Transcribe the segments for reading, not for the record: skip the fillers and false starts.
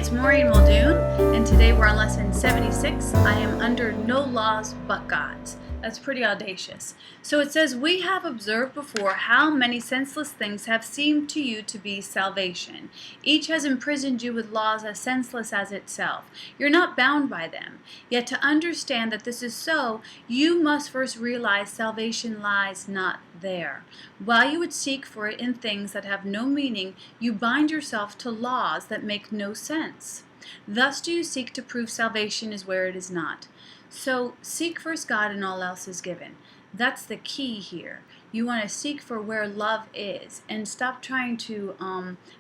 it's Maureen Muldoon, and today we're on lesson 76. I am under no laws but God's. That's pretty audacious. So it says, we have observed before how many senseless things have seemed to you to be salvation. Each has imprisoned you with laws as senseless as itself. You're not bound by them. Yet to understand that this is so, you must first realize salvation lies not there. While you would seek for it in things that have no meaning, you bind yourself to laws that make no sense. Thus do you seek to prove salvation is where it is not. So seek first God and all else is given. That's the key here. You want to seek for where love is and stop trying to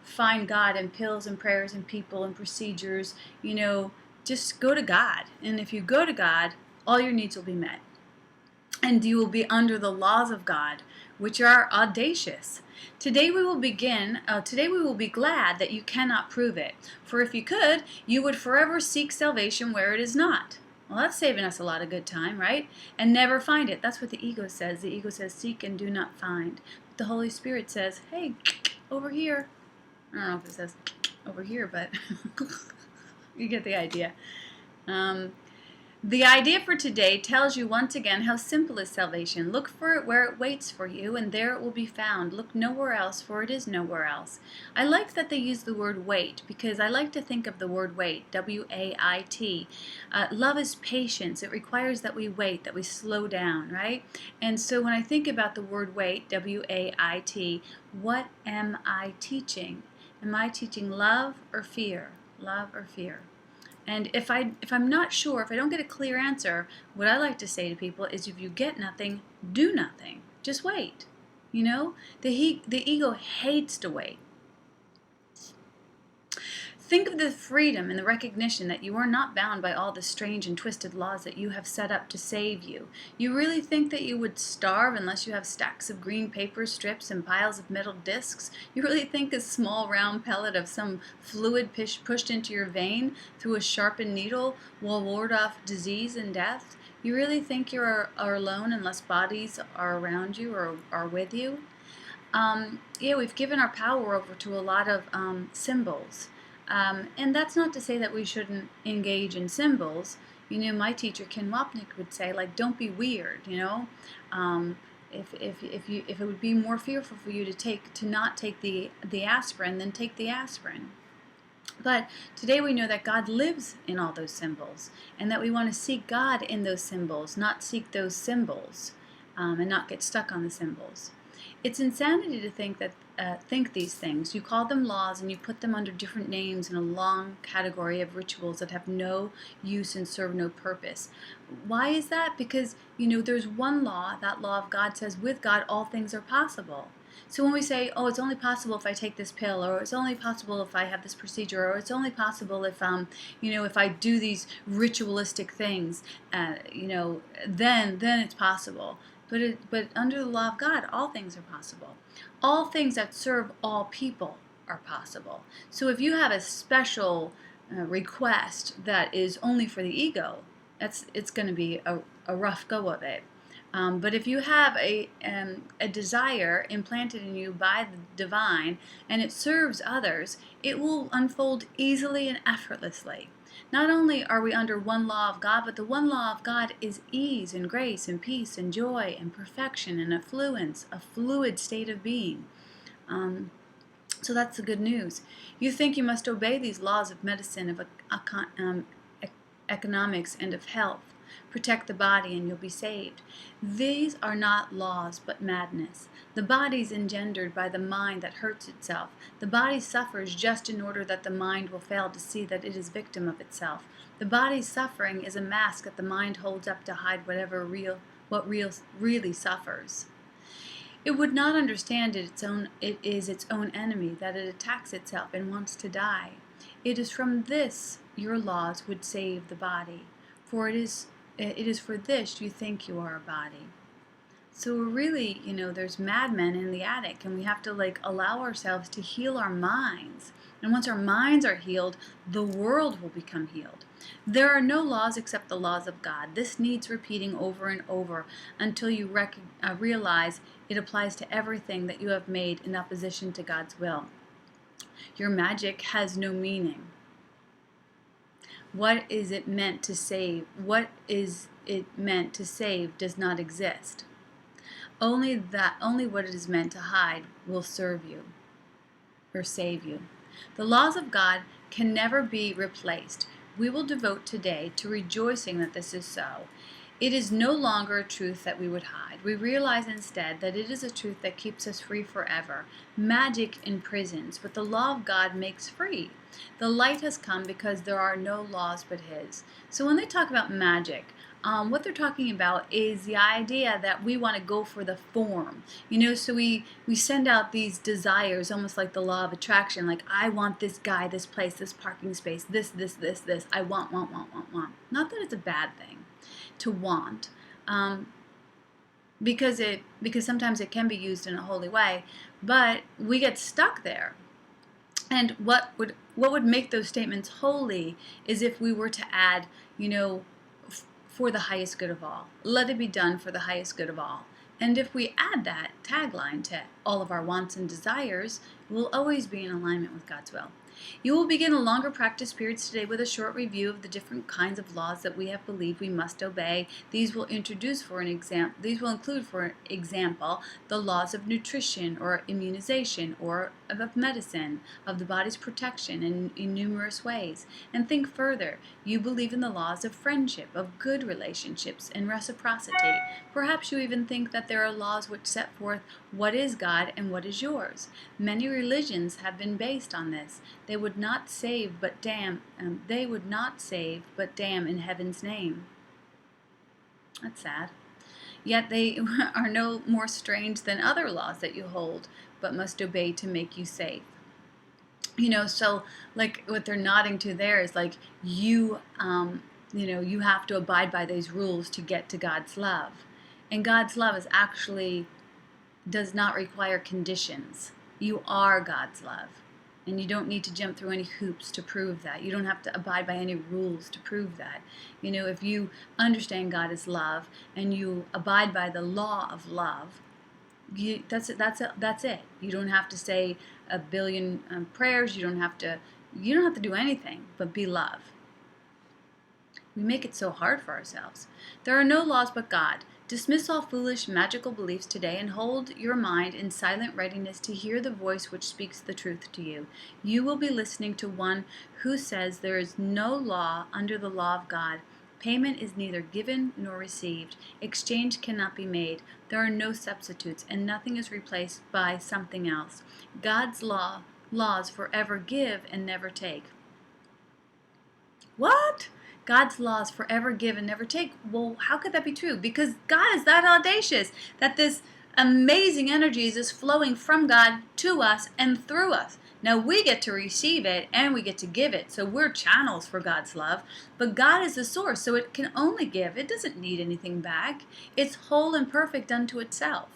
find God in pills and prayers and people and procedures. Just go to God. And if you go to God, all your needs will be met. And you will be under the laws of God, which are audacious. Today we will be glad that you cannot prove it. For if you could, you would forever seek salvation where it is not. Well, that's saving us a lot of good time, right? And never find it. That's what the ego says. The ego says, seek and do not find. But the Holy Spirit says, hey, over here. I don't know if it says over here, but you get the idea. The idea for today tells you once again how simple is salvation. Look for it where it waits for you, and there it will be found. Look nowhere else, for it is nowhere else. I like that they use the word wait, because I like to think of the word wait, W-A-I-T. Love is patience. It requires that we wait, that we slow down, right? And so when I think about the word wait, W-A-I-T, what am I teaching? Am I teaching love or fear? Love or fear? And if I'm not sure, if I don't get a clear answer, what I like to say to people is, if you get nothing, do nothing. Just wait. The ego hates to wait. Think of the freedom and the recognition that you are not bound by all the strange and twisted laws that you have set up to save you. You really think that you would starve unless you have stacks of green paper strips and piles of metal discs? You really think a small round pellet of some fluid pushed into your vein through a sharpened needle will ward off disease and death? You really think you are alone unless bodies are around you or are with you? We've given our power over to a lot of symbols. And that's not to say that we shouldn't engage in symbols. My teacher, Ken Wapnick, would say, don't be weird, If it would be more fearful for you to not take the aspirin, then take the aspirin. But today we know that God lives in all those symbols, and that we want to seek God in those symbols, not seek those symbols, and not get stuck on the symbols. It's insanity to think these things. You call them laws and you put them under different names in a long category of rituals that have no use and serve no purpose. Why is that? Because, there's one law. That law of God says, with God all things are possible. So when we say, oh, it's only possible if I take this pill, or it's only possible if I have this procedure, or it's only possible if if I do these ritualistic things, then it's possible. But under the law of God, all things are possible. All things that serve all people are possible. So if you have a special request that is only for the ego, it's going to be a rough go of it. But if you have a desire implanted in you by the divine, and it serves others, it will unfold easily and effortlessly. Not only are we under one law of God, but the one law of God is ease and grace and peace and joy and perfection and affluence, a fluid state of being. So that's the good news. You think you must obey these laws of medicine, of economics, and of health. Protect the body and you'll be saved. These are not laws, but madness. The body's engendered by the mind that hurts itself. The body suffers just in order that the mind will fail to see that it is victim of itself. The body's suffering is a mask that the mind holds up to hide what really suffers. It would not understand it is its own enemy, that it attacks itself and wants to die. It is from this your laws would save the body, for it is for this you think you are a body. So really, there's madmen in the attic, and we have to allow ourselves to heal our minds. And once our minds are healed, the world will become healed. There are no laws except the laws of God. This needs repeating over and over until you realize it applies to everything that you have made in opposition to God's will. Your magic has no meaning. What is it meant to save? What is it meant to save does not exist. Only what it is meant to hide will serve you or save you. The laws of God can never be replaced. We will devote today to rejoicing that this is so. It is no longer a truth that we would hide. We realize instead that it is a truth that keeps us free forever. Magic imprisons, but the law of God makes free. The light has come because there are no laws but His. So when they talk about magic, what they're talking about is the idea that we want to go for the form. So we send out these desires, almost like the law of attraction, like I want this guy, this place, this parking space, this. I want. Not that it's a bad thing to want, because sometimes it can be used in a holy way, but we get stuck there. And what would make those statements holy is if we were to add, for the highest good of all. Let it be done for the highest good of all. And if we add that tagline to all of our wants and desires, we'll always be in alignment with God's will. You will begin a longer practice period today with a short review of the different kinds of laws that we have believed we must obey. These will include, for example, the laws of nutrition or immunization or of medicine, of the body's protection in numerous ways. And think further. You believe in the laws of friendship, of good relationships, and reciprocity. Perhaps you even think that there are laws which set forth what is God and what is yours. Many religions have been based on this. They would not save but damn. They would not save but damn in heaven's name. That's sad. Yet they are no more strange than other laws that you hold, but must obey to make you safe. So like what they're nodding to there is like you have to abide by these rules to get to God's love. And God's love does not require conditions. You are God's love. And you don't need to jump through any hoops to prove that. You don't have to abide by any rules to prove that. If you understand God as love and you abide by the law of love, that's it. You don't have to say a billion prayers. You don't have to do anything but be love. We make it so hard for ourselves. There are no laws but God. Dismiss all foolish, magical beliefs today and hold your mind in silent readiness to hear the voice which speaks the truth to you. You will be listening to one who says there is no law under the law of God. Payment is neither given nor received. Exchange cannot be made. There are no substitutes, and nothing is replaced by something else. God's laws forever give and never take. What? God's laws forever give and never take. Well, how could that be true? Because God is that audacious that this amazing energy is just flowing from God to us and through us. Now we get to receive it and we get to give it. So we're channels for God's love. But God is the source, so it can only give. It doesn't need anything back. It's whole and perfect unto itself.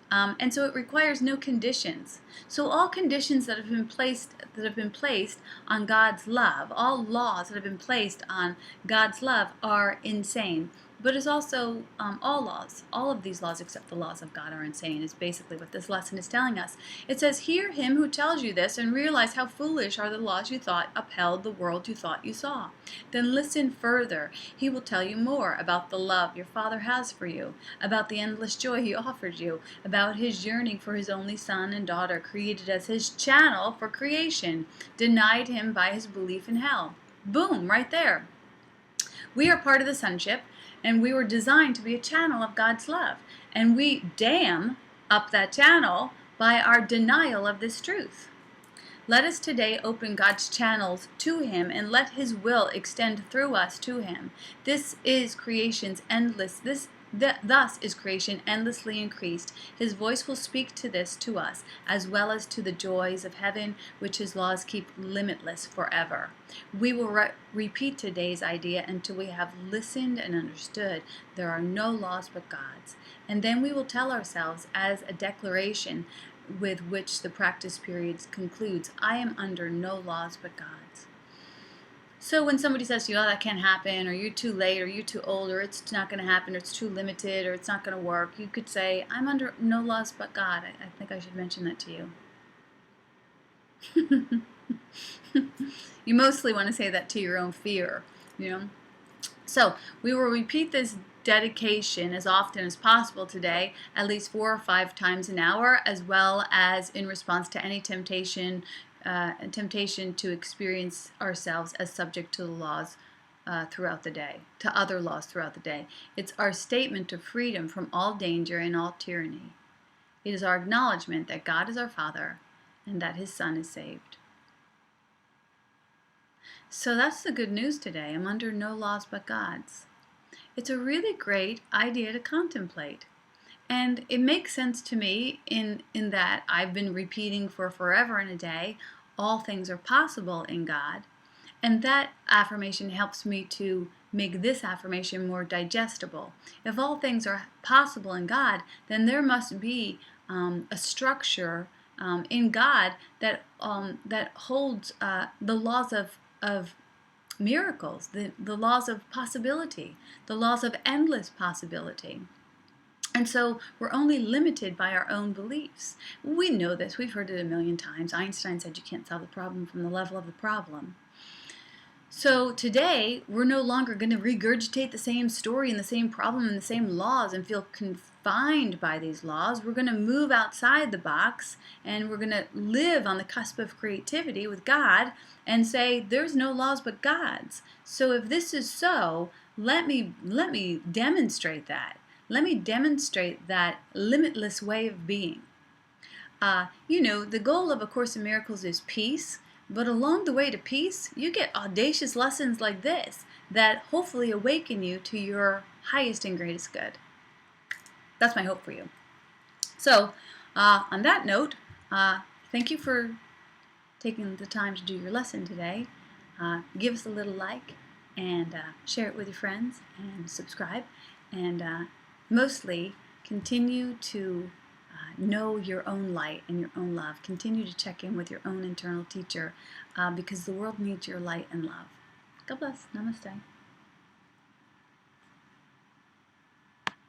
And so it requires no conditions. So all conditions that have been placed on God's love, all laws that have been placed on God's love are insane. But it's also all of these laws except the laws of God are insane, is basically what this lesson is telling us. It says, hear him who tells you this and realize how foolish are the laws you thought upheld the world you thought you saw. Then listen further. He will tell you more about the love your Father has for you, about the endless joy He offers you, about His yearning for His only son and daughter, created as His channel for creation, denied Him by His belief in hell. Boom, right there. We are part of the sonship, and we were designed to be a channel of God's love. And we dam up that channel by our denial of this truth. Let us today open God's channels to Him and let His will extend through us to Him. Thus is creation endlessly increased. His voice will speak to this to us, as well as to the joys of heaven, which His laws keep limitless forever. We will repeat today's idea until we have listened and understood there are no laws but God's. And then we will tell ourselves as a declaration with which the practice period concludes, I am under no laws but God's. So when somebody says to you, oh, that can't happen, or you're too late, or you're too old, or it's not going to happen, or it's too limited, or it's not going to work, you could say, I'm under no laws but God. I think I should mention that to you. You mostly want to say that to your own fear. you know. So we will repeat this dedication as often as possible today, at least 4 or 5 times an hour, as well as in response to any temptation to experience ourselves as subject to the laws throughout the day, to other laws throughout the day. It's our statement of freedom from all danger and all tyranny. It is our acknowledgement that God is our Father and that His Son is saved. So that's the good news today. I'm under no laws but God's. It's a really great idea to contemplate. And it makes sense to me in that I've been repeating for forever and a day, all things are possible in God. And that affirmation helps me to make this affirmation more digestible. If all things are possible in God, then there must be a structure in God that holds the laws of miracles, the laws of possibility, the laws of endless possibility. And so we're only limited by our own beliefs. We know this. We've heard it a million times. Einstein said you can't solve the problem from the level of the problem. So today, we're no longer going to regurgitate the same story and the same problem and the same laws and feel confined by these laws. We're going to move outside the box, and we're going to live on the cusp of creativity with God and say, there's no laws but God's. So if this is so, let me demonstrate that. Let me demonstrate that limitless way of being. The goal of A Course in Miracles is peace. But along the way to peace, you get audacious lessons like this that hopefully awaken you to your highest and greatest good. That's my hope for you. So, on that note, thank you for taking the time to do your lesson today. Give us a little like and share it with your friends and subscribe. And mostly, continue to know your own light and your own love. Continue to check in with your own internal teacher because the world needs your light and love. God bless. Namaste.